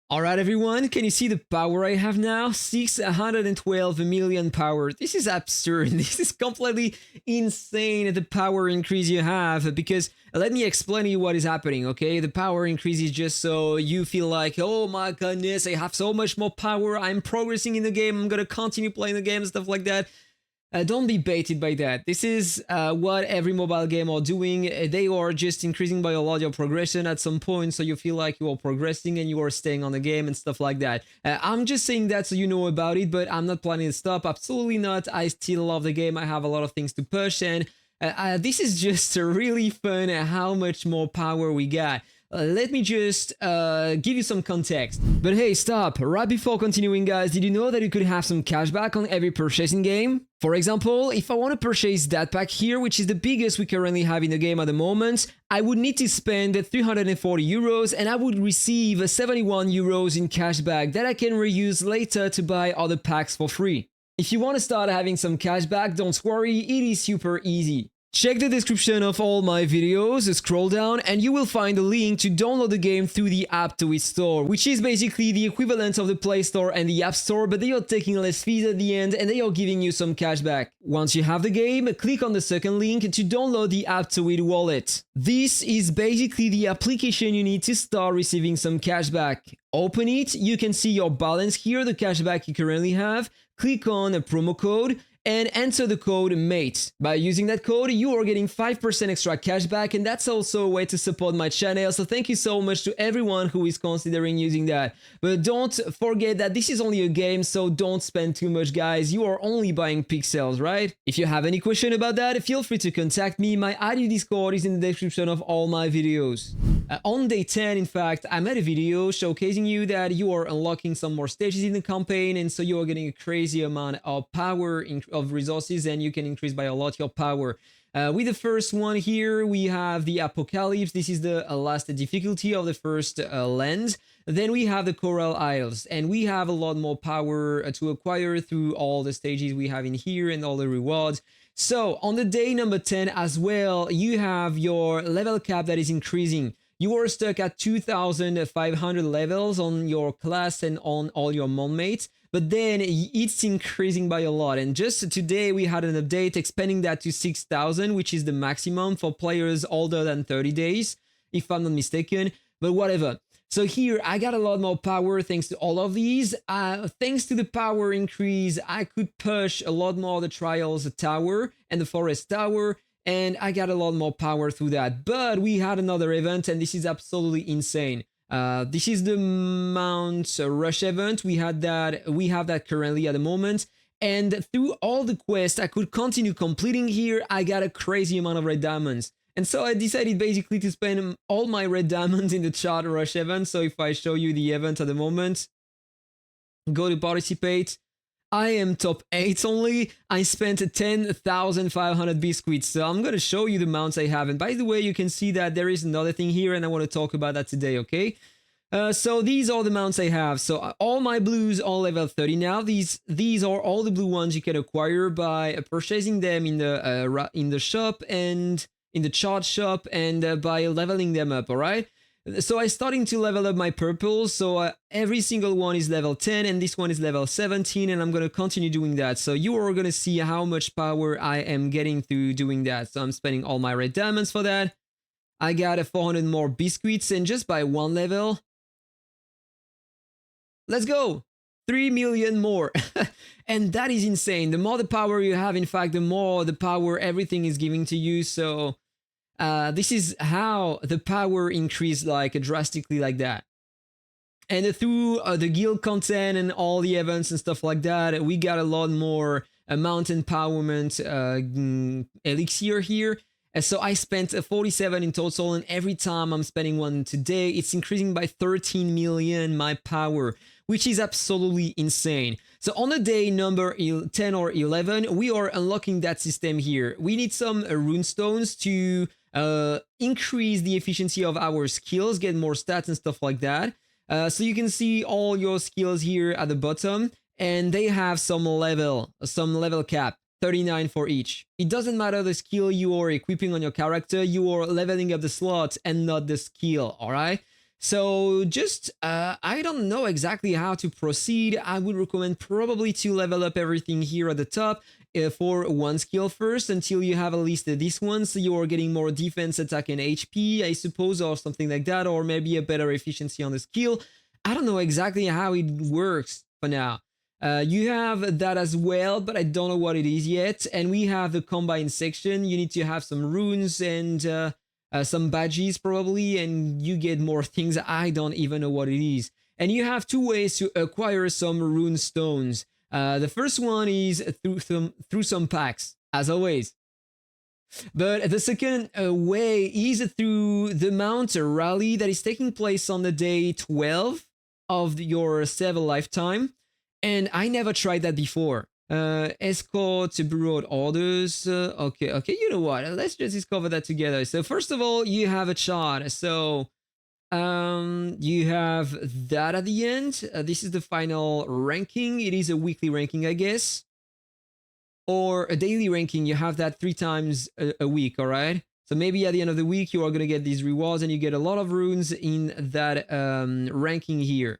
Alright everyone, can you see the power I have now? 612 million power. This is absurd. This is completely insane, the power increase you have, because let me explain you what is happening, okay? The power increase is just so you feel like, oh my goodness, I have so much more power, I'm progressing in the game, I'm gonna continue playing the game, stuff like that. Don't be baited by that. This is what every mobile game are doing. They are just increasing by a lot your progression at some point, so you feel like you are progressing and you are staying on the game and stuff like that. I'm just saying that so you know about it, but I'm not planning to stop. Absolutely not. I still love the game. I have a lot of things to push, and this is just really fun how much more power we got. Let me just give you some context. But hey, stop. Right before continuing, guys, did you know that you could have some cashback on every purchase in game? For example, if I want to purchase that pack here, which is the biggest we currently have in the game at the moment, I would need to spend 340 euros and I would receive 71 euros in cashback that I can reuse later to buy other packs for free. If you want to start having some cashback, don't worry, it is super easy. Check the description of all my videos, scroll down, and you will find a link to download the game through the Aptoide store, which is basically the equivalent of the Play Store and the App Store, but they are taking less fees at the end and they are giving you some cashback. Once you have the game, click on the second link to download the Aptoide wallet. This is basically the application you need to start receiving some cashback. Open it, you can see your balance here, the cashback you currently have. Click on a promo code and enter the code MATE. By using that code, you are getting 5% extra cashback, and that's also a way to support my channel, so thank you so much to everyone who is considering using that. But don't forget that this is only a game, so don't spend too much, guys. You are only buying pixels, right? If you have any question about that, feel free to contact me. My ID Discord is in the description of all my videos. On day 10, in fact, I made a video showcasing you that you are unlocking some more stages in the campaign, and so you are getting a crazy amount of power of resources, and you can increase by a lot your power. With the first one here, we have the Apocalypse. This is the last difficulty of the first land. Then we have the Coral Isles, and we have a lot more power to acquire through all the stages we have in here and all the rewards. So on the day number 10 as well, you have your level cap that is increasing. You are stuck at 2,500 levels on your class and on all your Monmates, but then it's increasing by a lot. And just today we had an update expanding that to 6,000, which is the maximum for players older than 30 days, if I'm not mistaken, but whatever. So here I got a lot more power thanks to all of these. Thanks to the power increase, I could push a lot more the Trials Tower and the Forest Tower, and I got a lot more power through that. But we had another event, and this is absolutely insane. This is the Mount Rush event. We have that currently at the moment. And through all the quests I could continue completing here, I got a crazy amount of red diamonds. And so I decided basically to spend all my red diamonds in the Chart Rush event. So if I show you the event at the moment, go to participate. I am top 8 only. I spent 10,500 biscuits, so I'm gonna show you the mounts I have. And by the way, you can see that there is another thing here, and I want to talk about that today, okay? So these are the mounts I have. So all my blues are level 30 now. These are all the blue ones you can acquire by purchasing them in the shop and in the chart shop, and by leveling them up, alright? So I'm starting to level up my purples, so every single one is level 10 and this one is level 17, and I'm going to continue doing that. So you are going to see how much power I am getting through doing that. So I'm spending all my red diamonds for that. I got 400 more biscuits, and just by one level, let's go! 3 million more. And that is insane. The more the power you have, in fact, the more the power everything is giving to you. So this is how the power increased like drastically like that. And through the guild content and all the events and stuff like that, we got a lot more mount empowerment elixir here. And so I spent 47 in total, and every time I'm spending one today, it's increasing by 13 million my power, which is absolutely insane. So on the day number 10 or 11, we are unlocking that system here. We need some runestones to increase the efficiency of our skills, get more stats and stuff like that. So you can see all your skills here at the bottom, and they have some level cap. 39 for each. It doesn't matter the skill you are equipping on your character, you are leveling up the slot and not the skill, alright? So just, I don't know exactly how to proceed. I would recommend probably to level up everything here at the top for one skill first until you have at least this one, so you're getting more defense, attack, and HP, I suppose, or something like that, or maybe a better efficiency on the skill. I don't know exactly how it works for now. You have that as well, but I don't know what it is yet. And we have the combine section. You need to have some runes and some badges probably, and you get more things. I don't even know what it is. And you have two ways to acquire some rune stones. The first one is through some packs, as always. But the second way is through the Mount Rally that is taking place on the day 12 of your server lifetime. And I never tried that before. Escort, Bureau of Orders. Okay, you know what? Let's just discover that together. So first of all, you have a chart. So you have that at the end. This is the final ranking. It is a weekly ranking, I guess. Or a daily ranking. You have that 3 times a week, all right? So maybe at the end of the week, you are going to get these rewards and you get a lot of runes in that ranking here.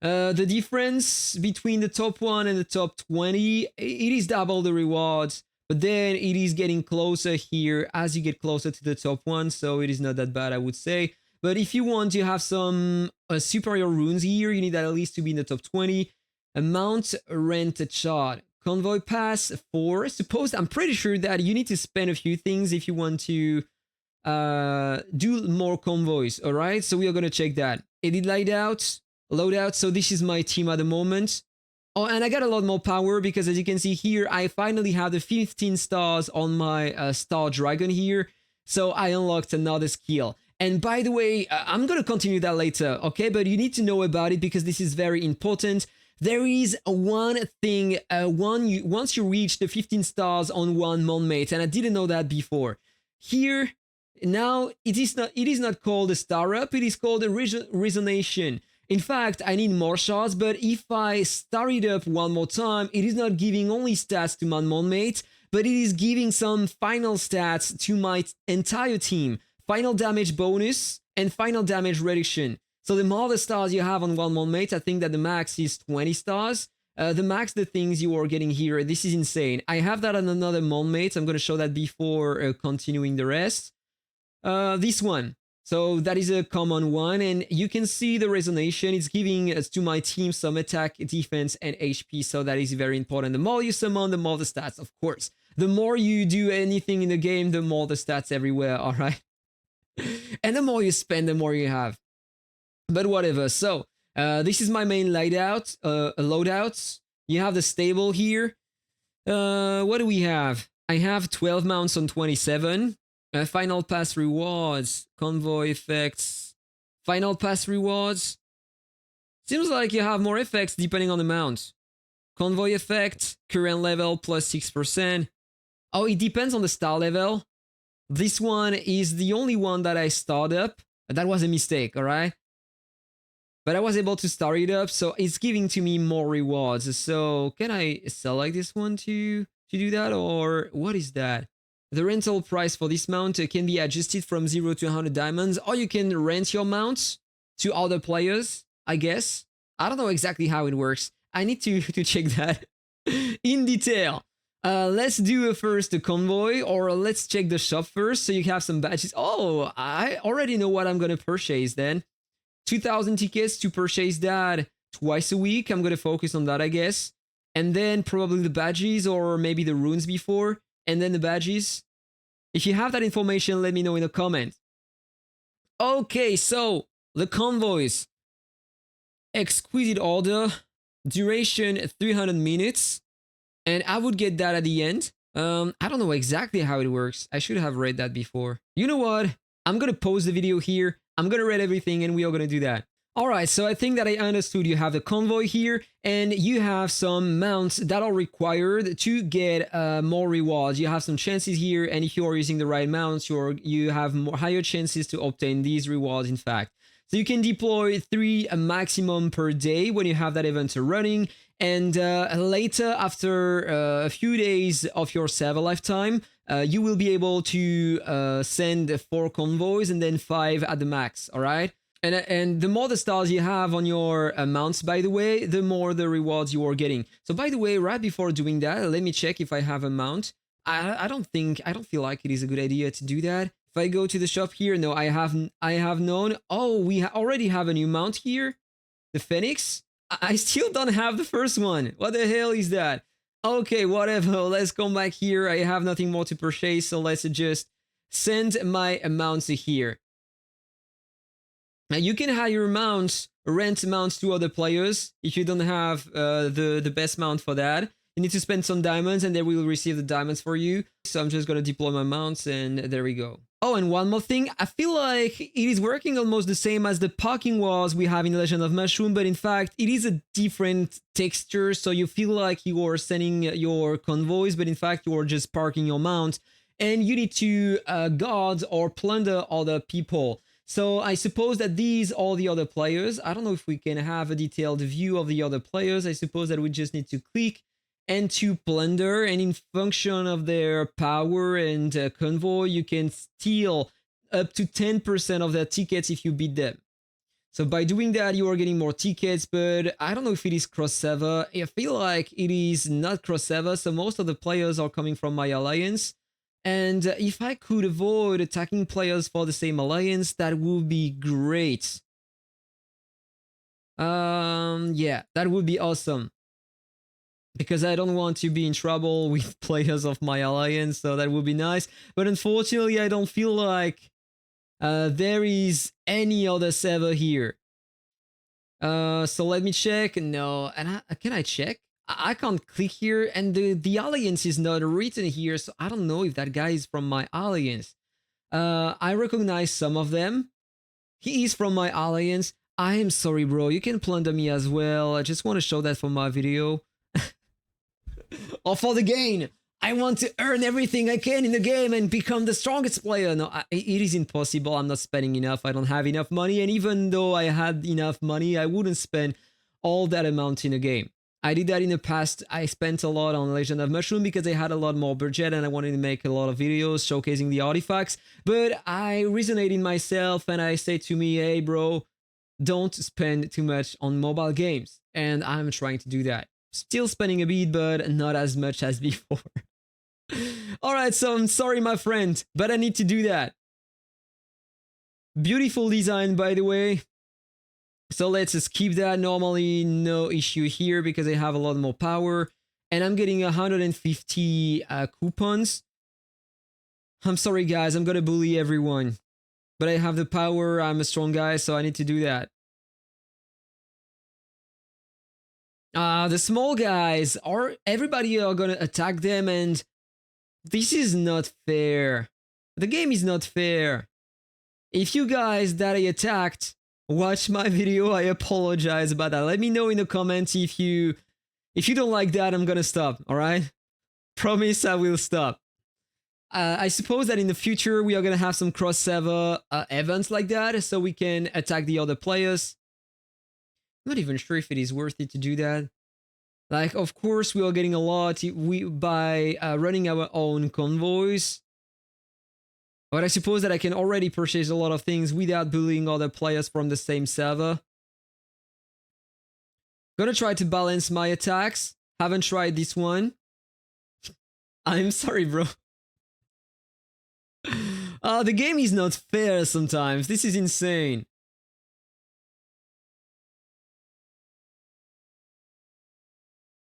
The difference between the top 1 and the top 20, it is double the rewards, but then it is getting closer here as you get closer to the top 1, so it is not that bad, I would say. But if you want to have some superior runes here, you need at least to be in the top 20. Mount Rent Chart. Convoy Pass 4. Suppose, I'm pretty sure that you need to spend a few things if you want to do more convoys, alright? So we are going to check that. Edit Lightout. Loadout, so this is my team at the moment. Oh, and I got a lot more power because as you can see here, I finally have the 15 stars on my Star Dragon here. So I unlocked another skill. And by the way, I'm going to continue that later, okay? But you need to know about it because this is very important. There is one thing, once you reach the 15 stars on one Monmate, and I didn't know that before. Here, now, it is not called a star up, it is called a resonation. In fact, I need more shards, but if I star it up one more time, it is not giving only stats to my Monmate, but it is giving some final stats to my entire team. Final damage bonus and final damage reduction. So the more the stars you have on one Monmate, I think that the max is 20 stars. The max, the things you are getting here, this is insane. I have that on another Monmate. I'm going to show that before continuing the rest. This one. So that is a common one, and you can see the resonation. It's giving to my team some attack, defense, and HP, so that is very important. The more you summon, the more the stats, of course. The more you do anything in the game, the more the stats everywhere, alright? And the more you spend, the more you have. But whatever, so this is my main loadout. You have the stable here. What do we have? I have 12 mounts on 27. Final pass rewards, convoy effects, final pass rewards. Seems like you have more effects depending on the mount. Convoy effect, current level plus 6%. Oh, it depends on the star level. This one is the only one that I started up. That was a mistake, alright? But I was able to start it up, so it's giving to me more rewards. So can I select this one to do that, or what is that? The rental price for this mount can be adjusted from 0 to 100 diamonds, or you can rent your mount to other players, I guess. I don't know exactly how it works. I need to check that in detail. Let's do first the convoy, or let's check the shop first so you have some badges. Oh, I already know what I'm going to purchase then. 2,000 tickets to purchase that twice a week. I'm going to focus on that, I guess. And then probably the badges, or maybe the runes before. And then the badges. If you have that information, let me know in the comment. Okay, so the convoys. Exquisite order. Duration 300 minutes. And I would get that at the end. I don't know exactly how it works. I should have read that before. You know what? I'm going to pause the video here. I'm going to read everything and we are going to do that. Alright, so I think that I understood. You have the convoy here, and you have some mounts that are required to get more rewards. You have some chances here, and if you are using the right mounts, you have higher chances to obtain these rewards, in fact. So you can deploy 3 maximum per day when you have that event running, and later, after a few days of your server lifetime, you will be able to send 4 convoys and then 5 at the max, all right? And the more the stars you have on your mounts, by the way, the more the rewards you are getting. So by the way, right before doing that, let me check if I have a mount. I don't feel like it is a good idea to do that. If I go to the shop here, no, I have none. Oh, we already have a new mount here, the Phoenix. I still don't have the first one. What the hell is that? Okay, whatever. Let's come back here. I have nothing more to purchase, so let's just send my mounts here. Now you can hire mounts, rent mounts to other players if you don't have the best mount for that. You need to spend some diamonds and they will receive the diamonds for you. So I'm just going to deploy my mounts and there we go. Oh, and one more thing. I feel like it is working almost the same as the parking walls we have in Legend of Mushroom, but in fact, it is a different texture. So you feel like you are sending your convoys, but in fact, you are just parking your mount and you need to guard or plunder other people. So I suppose that these are the other players. I don't know if we can have a detailed view of the other players. I suppose that we just need to click and to plunder, and in function of their power and convoy, you can steal up to 10% of their tickets if you beat them. So by doing that, you are getting more tickets, but I don't know if it is cross-server. I feel like it is not cross-server, so most of the players are coming from my alliance. And if I could avoid attacking players for the same alliance, that would be great. Yeah, that would be awesome. Because I don't want to be in trouble with players of my alliance, so that would be nice. But unfortunately, I don't feel like there is any other server here. So let me check. No, and can I check? I can't click here, and the alliance is not written here, so I don't know if that guy is from my alliance. I recognize some of them. He is from my alliance. I am sorry, bro. You can plunder me as well. I just want to show that for my video. Or for the game. I want to earn everything I can in the game and become the strongest player. No, it is impossible. I'm not spending enough. I don't have enough money. And even though I had enough money, I wouldn't spend all that amount in a game. I did that in the past. I spent a lot on Legend of Mushroom because I had a lot more budget and I wanted to make a lot of videos showcasing the artifacts. But I resonate in myself and I say to me, hey bro, don't spend too much on mobile games. And I'm trying to do that. Still spending a bit, but not as much as before. Alright, so I'm sorry my friend, but I need to do that. Beautiful design, by the way. So let's skip that. Normally, no issue here because I have a lot more power. And I'm getting 150 coupons. I'm sorry, guys. I'm gonna bully everyone. But I have the power. I'm a strong guy, so I need to do that. The small guys are... Everybody are gonna attack them, and... This is not fair. The game is not fair. If you guys that I attacked... Watch my video, I apologize about that. Let me know in the comments if you don't like that, I'm gonna stop, alright? Promise I will stop. I suppose that in the future we are gonna have some cross-server events like that, so we can attack the other players. I'm not even sure if it is worth it to do that. Like, of course we are getting a lot by running our own convoys. But I suppose that I can already purchase a lot of things without bullying other players from the same server. Gonna try to balance my attacks. Haven't tried this one. I'm sorry, bro. The game is not fair sometimes. This is insane.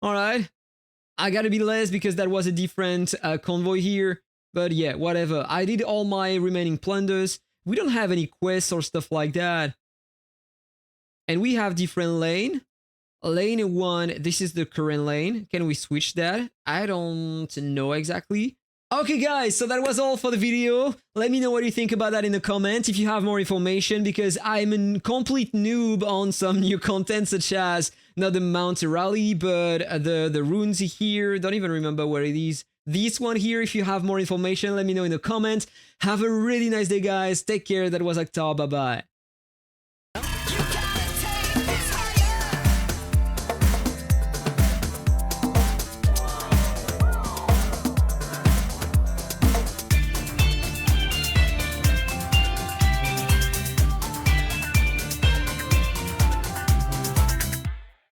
Alright. I gotta be less because that was a different convoy here. But yeah, whatever. I did all my remaining plunders. We don't have any quests or stuff like that. And we have different lane. Lane 1, this is the current lane. Can we switch that? I don't know exactly. Okay guys, so that was all for the video. Let me know what you think about that in the comments if you have more information, because I'm a complete noob on some new content such as not the Mount Rally, but the runes here. Don't even remember where it is. This one here, if you have more information, let me know in the comments. Have a really nice day, guys. Take care. That was Aptoide. Bye-bye.